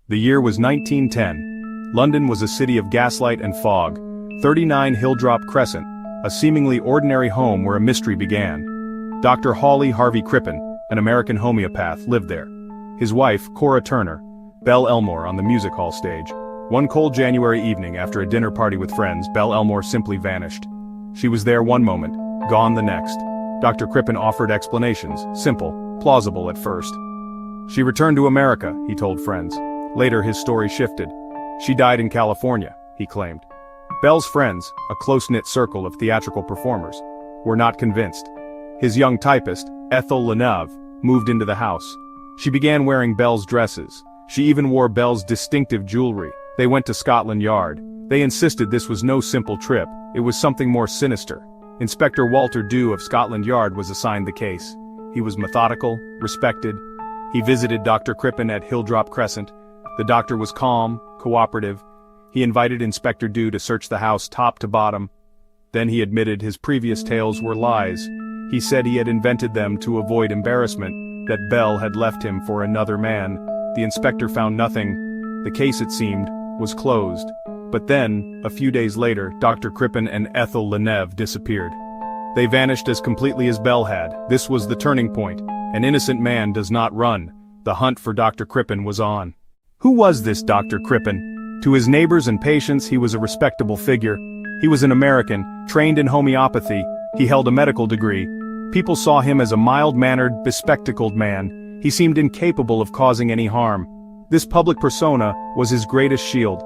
The year was 1910. London was a city of gaslight and fog. 39 Hilldrop Crescent, a seemingly ordinary home where a mystery began. Dr. Hawley Harvey Crippen, an American homeopath, lived there. His wife, Cora Turner, Belle Elmore on the music hall stage. One cold January evening after a dinner party with friends, Belle Elmore simply vanished. She was there one moment, gone the next. Dr. Crippen offered explanations, simple, plausible at first. She returned to America, he told friends. Later his story shifted. She died in California, he claimed. Belle's friends, a close-knit circle of theatrical performers, were not convinced. His young typist, Ethel Lenave, moved into the house. She began wearing Belle's dresses. She even wore Belle's distinctive jewelry. They went to Scotland Yard. They insisted this was no simple trip, it was something more sinister. Inspector Walter Dew of Scotland Yard was assigned the case. He was methodical, respected. He visited Dr. Crippen at Hilldrop Crescent. The doctor was calm, cooperative. He invited Inspector Dew to search the house top to bottom. Then he admitted his previous tales were lies. He said he had invented them to avoid embarrassment, that Belle had left him for another man. The inspector found nothing. The case, it seemed, was closed. But then, a few days later, Dr. Crippen and Ethel Lenave disappeared. They vanished as completely as Belle had. This was the turning point. An innocent man does not run. The hunt for Dr. Crippen was on. Who was this Dr. Crippen? To his neighbors and patients, he was a respectable figure. He was an American, trained in homeopathy. He held a medical degree. People saw him as a mild-mannered, bespectacled man. He seemed incapable of causing any harm. This public persona was his greatest shield.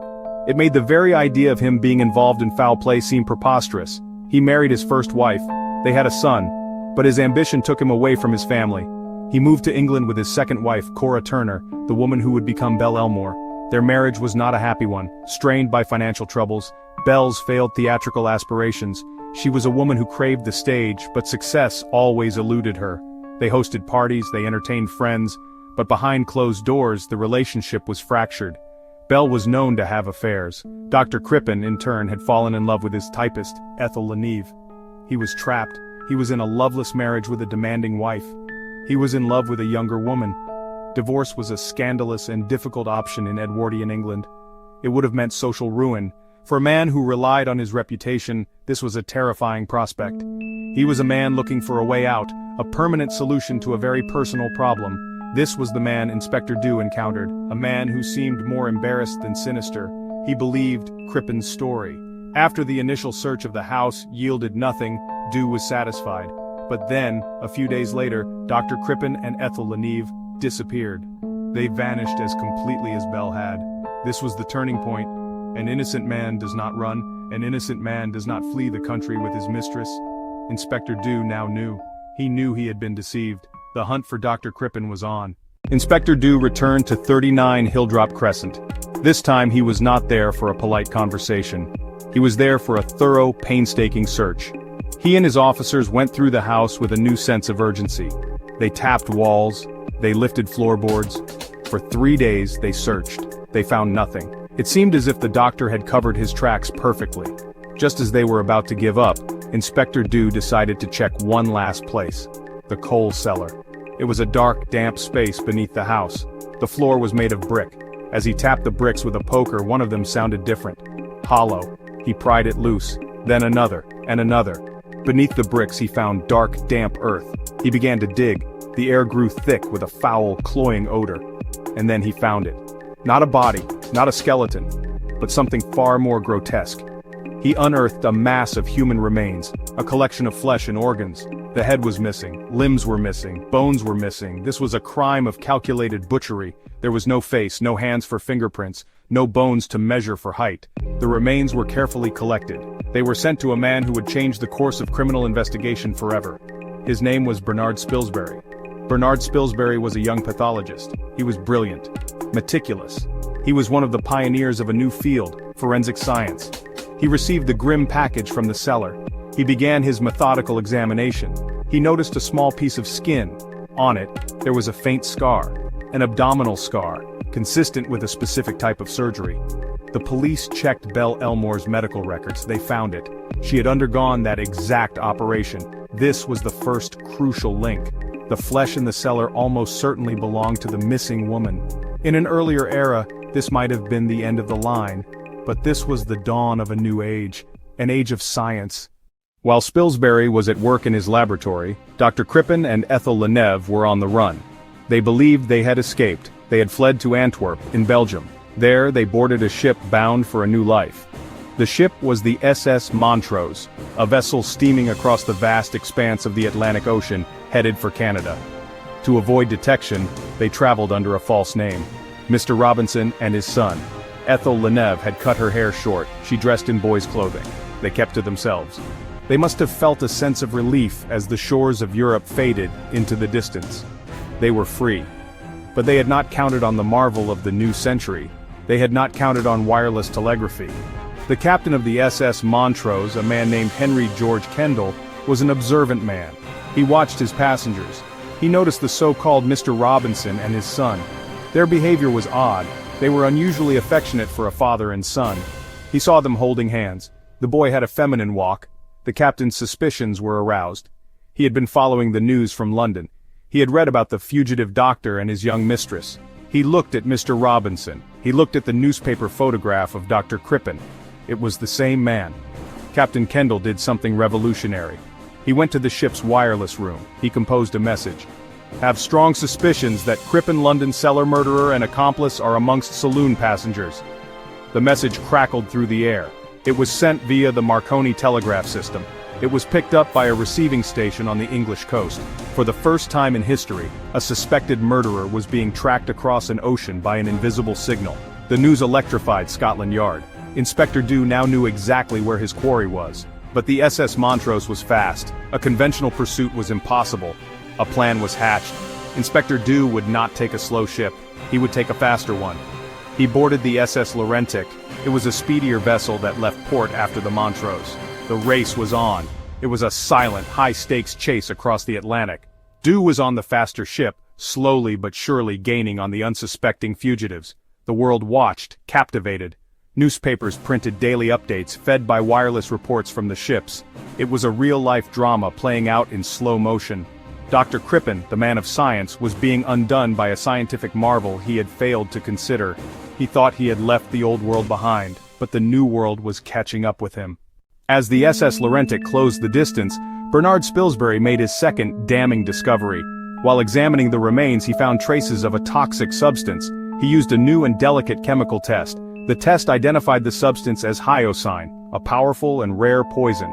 It made the very idea of him being involved in foul play seem preposterous. He married his first wife. They had a son. But his ambition took him away from his family. He moved to England with his second wife, Cora Turner, the woman who would become Belle Elmore. Their marriage was not a happy one, strained by financial troubles. Belle's failed theatrical aspirations. She was a woman who craved the stage, but success always eluded her. They hosted parties, they entertained friends, but behind closed doors, the relationship was fractured. Belle was known to have affairs. Dr. Crippen, in turn, had fallen in love with his typist, Ethel Lenave. He was trapped. He was in a loveless marriage with a demanding wife. He was in love with a younger woman. Divorce was a scandalous and difficult option in Edwardian England. It would have meant social ruin. For a man who relied on his reputation, this was a terrifying prospect. He was a man looking for a way out, a permanent solution to a very personal problem. This was the man Inspector Dew encountered, a man who seemed more embarrassed than sinister. He believed Crippen's story. After the initial search of the house yielded nothing, Dew was satisfied. But then, a few days later, Dr. Crippen and Ethel Lenave disappeared. They vanished as completely as Belle had. This was the turning point. An innocent man does not run. An innocent man does not flee the country with his mistress. Inspector Dew now knew. He knew he had been deceived. The hunt for Dr. Crippen was on. Inspector Dew returned to 39 Hilldrop Crescent. This time he was not there for a polite conversation. He was there for a thorough, painstaking search. He and his officers went through the house with a new sense of urgency. They tapped walls. They lifted floorboards. For 3 days they searched. They found nothing. It seemed as if the doctor had covered his tracks perfectly. Just as they were about to give up, Inspector Dew decided to check one last place. The coal cellar. It was a dark, damp space beneath the house. The floor was made of brick. As he tapped the bricks with a poker, one of them sounded different. Hollow. He pried it loose. Then another, and another. Beneath the bricks he found dark, damp earth. He began to dig. The air grew thick with a foul, cloying odor. And then he found it. Not a body, not a skeleton, but something far more grotesque. He unearthed a mass of human remains, a collection of flesh and organs. The head was missing, limbs were missing, bones were missing. This was a crime of calculated butchery. There was no face, no hands for fingerprints, no bones to measure for height. The remains were carefully collected. They were sent to a man who would change the course of criminal investigation forever. His name was Bernard Spilsbury. Bernard Spilsbury was a young pathologist. He was brilliant, meticulous. He was one of the pioneers of a new field, forensic science. He received the grim package from the cellar. He began his methodical examination. He noticed a small piece of skin. On it, there was a faint scar, an abdominal scar, consistent with a specific type of surgery. The police checked Belle Elmore's medical records. They found it. She had undergone that exact operation. This was the first crucial link. The flesh in the cellar almost certainly belonged to the missing woman. In an earlier era, This might have been the end of the line, but this was the dawn of a new age, an age of science. While Spilsbury was at work in his laboratory, Dr. Crippen and Ethel Leneve were on the run. They believed they had escaped. They had fled to Antwerp, in Belgium. There, they boarded a ship bound for a new life. The ship was the SS Montrose, a vessel steaming across the vast expanse of the Atlantic Ocean, headed for Canada. To avoid detection, they traveled under a false name. Mr. Robinson and his son. Ethel Leneve had cut her hair short. She dressed in boys' clothing. They kept to themselves. They must have felt a sense of relief as the shores of Europe faded into the distance. They were free. But they had not counted on the marvel of the new century. They had not counted on wireless telegraphy. The captain of the SS Montrose, a man named Henry George Kendall, was an observant man. He watched his passengers. He noticed the so-called Mr. Robinson and his son. Their behavior was odd. They were unusually affectionate for a father and son. He saw them holding hands. The boy had a feminine walk. The captain's suspicions were aroused. He had been following the news from London. He had read about the fugitive doctor and his young mistress. He looked at Mr. Robinson. He looked at the newspaper photograph of Dr. Crippen. It was the same man. Captain Kendall did something revolutionary. He went to the ship's wireless room. He composed a message. Have strong suspicions that Crippen London cellar murderer and accomplice are amongst saloon passengers. The message crackled through the air. It was sent via the Marconi telegraph system. It was picked up by a receiving station on the English coast. For the first time in history, a suspected murderer was being tracked across an ocean by an invisible signal. The news electrified Scotland Yard. Inspector Dew now knew exactly where his quarry was. But the SS Montrose was fast. A conventional pursuit was impossible. A plan was hatched. Inspector Dew would not take a slow ship. He would take a faster one. He boarded the SS Laurentic. It was a speedier vessel that left port after the Montrose. The race was on. It was a silent, high-stakes chase across the Atlantic. Dew was on the faster ship, slowly but surely gaining on the unsuspecting fugitives. The world watched, captivated. Newspapers printed daily updates, fed by wireless reports from the ships. It was a real-life drama playing out in slow motion. Dr. Crippen, the man of science, was being undone by a scientific marvel he had failed to consider. He thought he had left the old world behind, but the new world was catching up with him. As the SS Laurentic closed the distance, Bernard Spilsbury made his second damning discovery. While examining the remains, he found traces of a toxic substance. He used a new and delicate chemical test. The test identified the substance as hyoscine, a powerful and rare poison.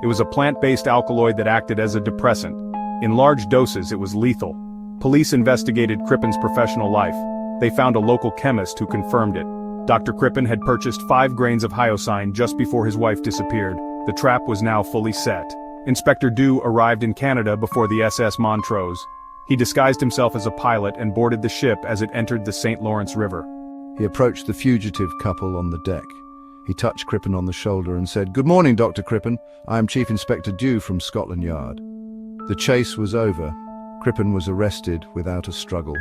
It was a plant-based alkaloid that acted as a depressant. In large doses, it was lethal. Police investigated Crippen's professional life. They found a local chemist who confirmed it. Dr. Crippen had purchased 5 grains of hyoscine just before his wife disappeared. The trap was now fully set. Inspector Dew arrived in Canada before the SS Montrose. He disguised himself as a pilot and boarded the ship as it entered the St. Lawrence River. He approached the fugitive couple on the deck. He touched Crippen on the shoulder and said, "Good morning, Dr. Crippen. I am Chief Inspector Dew from Scotland Yard." The chase was over. Crippen was arrested without a struggle.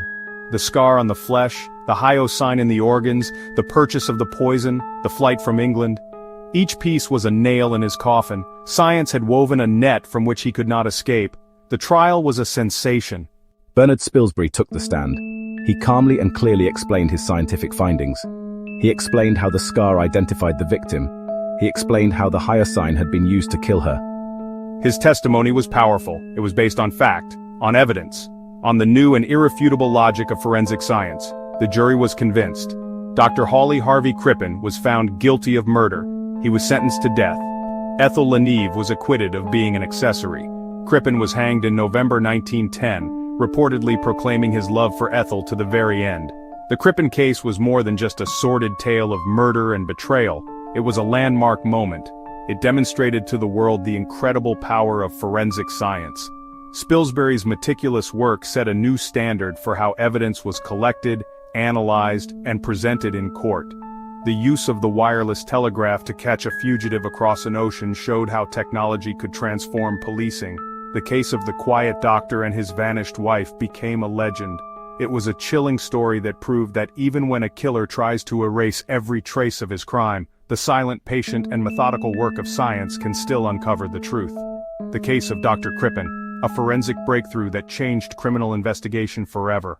The scar on the flesh, the hyoscine in the organs, the purchase of the poison, the flight from England. Each piece was a nail in his coffin. Science had woven a net from which he could not escape. The trial was a sensation. Bernard Spilsbury took the stand. He calmly and clearly explained his scientific findings. He explained how the scar identified the victim. He explained how the hyoscine had been used to kill her. His testimony was powerful. It was based on fact, on evidence, on the new and irrefutable logic of forensic science. The jury was convinced. Dr. Hawley Harvey Crippen was found guilty of murder. He was sentenced to death. Ethel Leneve was acquitted of being an accessory. Crippen was hanged in November 1910, reportedly proclaiming his love for Ethel to the very end. The Crippen case was more than just a sordid tale of murder and betrayal. It was a landmark moment. It demonstrated to the world the incredible power of forensic science. Spilsbury's meticulous work set a new standard for how evidence was collected, analyzed, and presented in court. The use of the wireless telegraph to catch a fugitive across an ocean showed how technology could transform policing. The case of the quiet doctor and his vanished wife became a legend. It was a chilling story that proved that even when a killer tries to erase every trace of his crime, the silent, patient, and methodical work of science can still uncover the truth. The case of Dr. Crippen, a forensic breakthrough that changed criminal investigation forever.